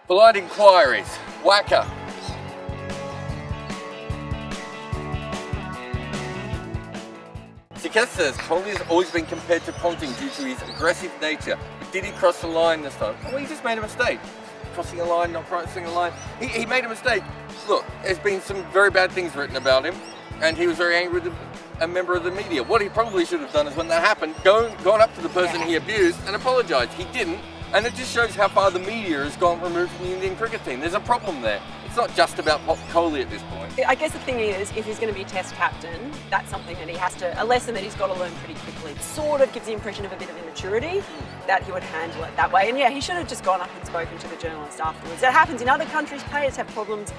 Polite Enquiries. Whacker. Siketh says Kohli has always been compared to Ponting due to his aggressive nature. But did he cross the line this time? Well, he just made a mistake. Crossing a line, not crossing a line. He made a mistake. Look, there's been some very bad things written about him, and he was very angry with a member of the media. What he probably should have done is when that happened, gone up to the person he abused and apologised. He didn't, and it just shows how far the media has gone removed from the Indian cricket team. There's a problem there. It's not just about Kohli at this point. I guess the thing is, if he's going to be Test captain, that's something that he has to, a lesson that he's got to learn pretty quickly. It sort of gives the impression of a bit of immaturity that he would handle it that way. And yeah, he should have just gone up and spoken to the journalist afterwards. That happens in other countries. Players have problems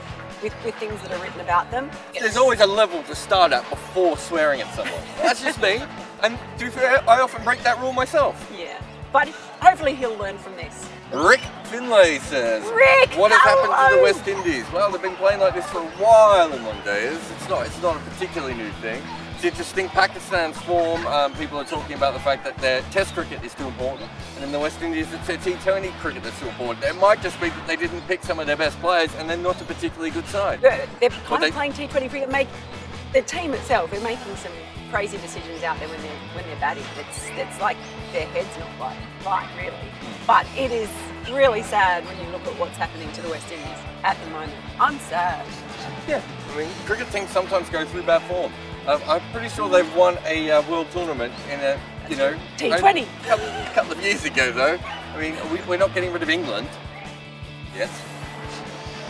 with things that are written about them. There's always a level to start at before swearing at someone. That's just me. And to be fair, I often break that rule myself. Yeah, but hopefully he'll learn from this. Rick Finlay says, Rick, what has happened to the West Indies? Well, they've been playing like this for a while in one days. It's not a particularly new thing. It's interesting, Pakistan's form, people are talking about the fact that their Test cricket is too important, and in the West Indies it's their T20 cricket that's too important. It might just be that they didn't pick some of their best players and they're not a particularly good side. They're kind of playing T20 cricket, the team itself, they're making some crazy decisions out there when they're batting. It's like their head's not quite right, really. But it is really sad when you look at what's happening to the West Indies at the moment. I'm sad. Yeah, I mean, cricket teams sometimes go through bad form. I'm pretty sure they've won a world tournament in a, T20. A couple of years ago, though. I mean, we're not getting rid of England. Yes.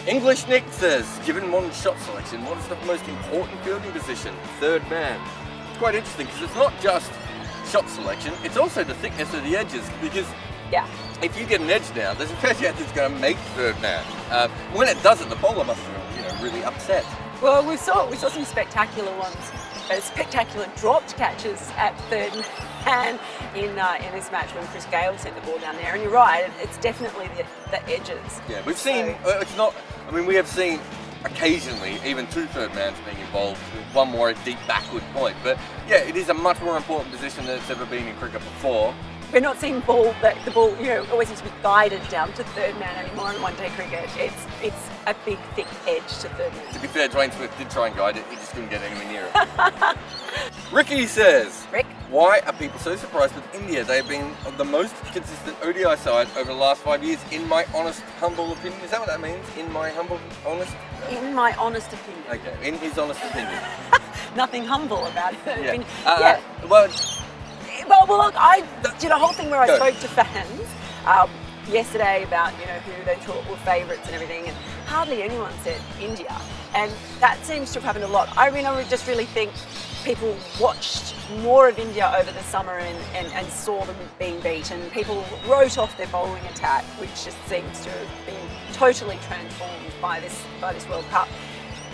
English Nick says, given modern shot selection, what is the most important fielding position? Third man. It's quite interesting because it's not just shot selection, it's also the thickness of the edges, because if you get an edge now, there's a fair chance it's going to make third man. When it doesn't, the bowler must feel really upset. Well, we saw some spectacular ones, spectacular dropped catches at third man in this match when Chris Gale sent the ball down there. And you're right, it's definitely the edges. Yeah, we've seen, it's not, I mean, we have seen occasionally even two third mans being involved, one more at deep backward point. But yeah, it is a much more important position than it's ever been in cricket before. We're not seeing the ball always needs to be guided down to third man anymore in one-day cricket. It's a big, thick edge to third man. To be fair, Dwayne Smith did try and guide it, he just couldn't get anywhere near it. Ricky says, Rick? Why are people so surprised with India? They have been the most consistent ODI side over the last 5 years, in my honest, humble opinion. Is that what that means? In my humble, honest? In my honest opinion. Okay, in his honest opinion. Nothing humble about it. Yeah. Well, look, I did a whole thing where I spoke to fans yesterday about who they thought were favourites and everything, and hardly anyone said India, and that seems to have happened a lot. I mean, I would just really think people watched more of India over the summer and saw them being beaten. People wrote off their bowling attack, which just seems to have been totally transformed by this World Cup.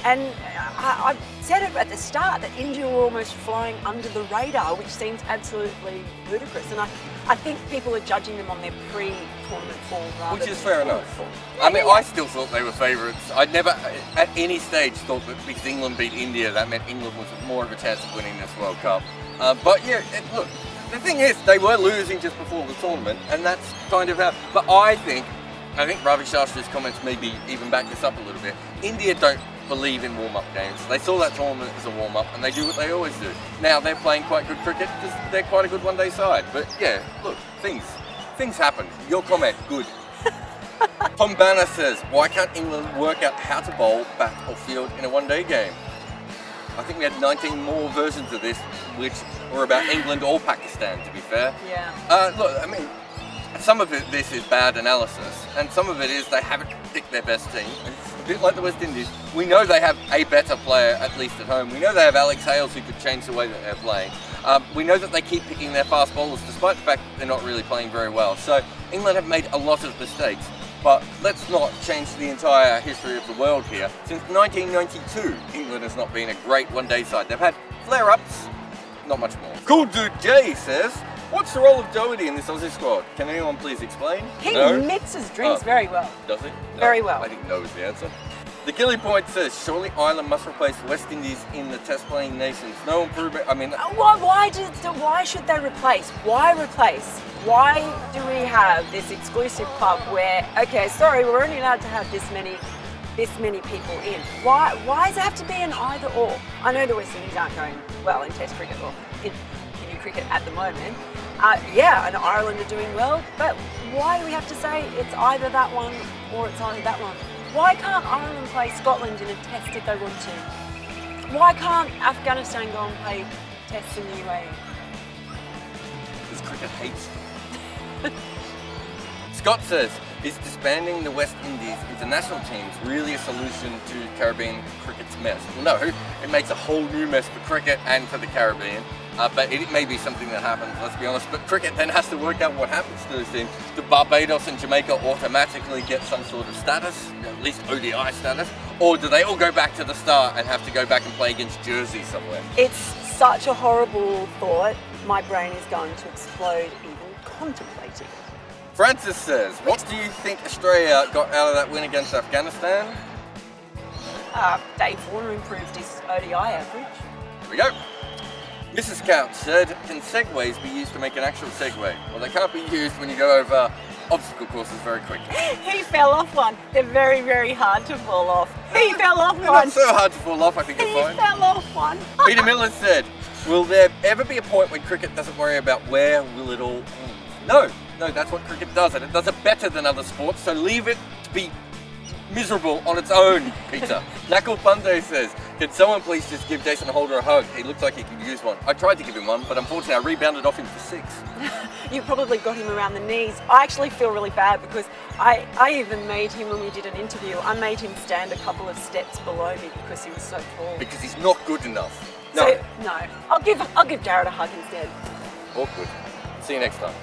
And I said it at the start that India were almost flying under the radar, which seems absolutely ludicrous. And I think people are judging them on their pre-tournament form rather Which is fair enough. Form. I mean, I still thought they were favourites. I'd never, at any stage, thought that because England beat India, that meant England was more of a chance of winning this World Cup. But yeah, look, the thing is, they were losing just before the tournament, and that's kind of how. But I think Ravi Shastri's comments maybe even back this up a little bit. India don't believe in warm-up games. They saw that tournament as a warm-up, and they do what they always do. Now they're playing quite good cricket because they're quite a good one-day side. But yeah, look, things happen. Your comment, good. Tom Banner says, why can't England work out how to bowl, bat or field in a one-day game? I think we had 19 more versions of this, which were about England or Pakistan, to be fair. Yeah. Look, I mean, some of this is bad analysis, and some of it is they haven't picked their best team. It's a bit like the West Indies. We know they have a better player, at least at home. We know they have Alex Hales who could change the way that they're playing. We know that they keep picking their fast bowlers, despite the fact that they're not really playing very well. So England have made a lot of mistakes. But let's not change the entire history of the world here. Since 1992, England has not been a great one-day side. They've had flare-ups, not much more. Cool Dude Jay says, what's the role of Doherty in this Aussie squad? Can anyone please explain? He mixes drinks very well. Does he? No. Very well. I think no is the answer. The Gilly Point says, surely Ireland must replace West Indies in the test playing nations. No improvement. I mean, Why should they replace? Why replace? Why do we have this exclusive club where, okay, sorry, we're only allowed to have this many people in? Why does it have to be an either or? I know the West Indies aren't going well in Test cricket or in cricket at the moment. Yeah, and Ireland are doing well, but why do we have to say it's either that one or it's either that one? Why can't Ireland play Scotland in a test if they want to? Why can't Afghanistan go and play tests in the UAE? Because cricket hates them. Scott says, is disbanding the West Indies international teams really a solution to Caribbean cricket's mess? Well, no, it makes a whole new mess for cricket and for the Caribbean. But it may be something that happens, let's be honest. But cricket then has to work out what happens to those teams. Do Barbados and Jamaica automatically get some sort of status, at least ODI status? Or do they all go back to the start and have to go back and play against Jersey somewhere? It's such a horrible thought. My brain is going to explode even contemplating. Francis says, what do you think Australia got out of that win against Afghanistan? Dave Warner improved his ODI average. Here we go. Mrs. Couch said, can segways be used to make an actual segway? Well, they can't be used when you go over obstacle courses very quickly. He fell off one. They're very, very hard to fall off. He fell off They're one. Not so hard to fall off, I think you're fine. He fell off one. Peter Miller said, will there ever be a point when cricket doesn't worry about where will it all end? No, that's what cricket does, and it does it better than other sports, so leave it to be miserable on its own, Peter. Nakul Punde says, can someone please just give Jason Holder a hug? He looks like he could use one. I tried to give him one, but unfortunately I rebounded off him for 6. You probably got him around the knees. I actually feel really bad because I even made him, when we did an interview, I made him stand a couple of steps below me because he was so tall. Because he's not good enough. No. So, no. I'll give Jared a hug instead. Awkward. See you next time.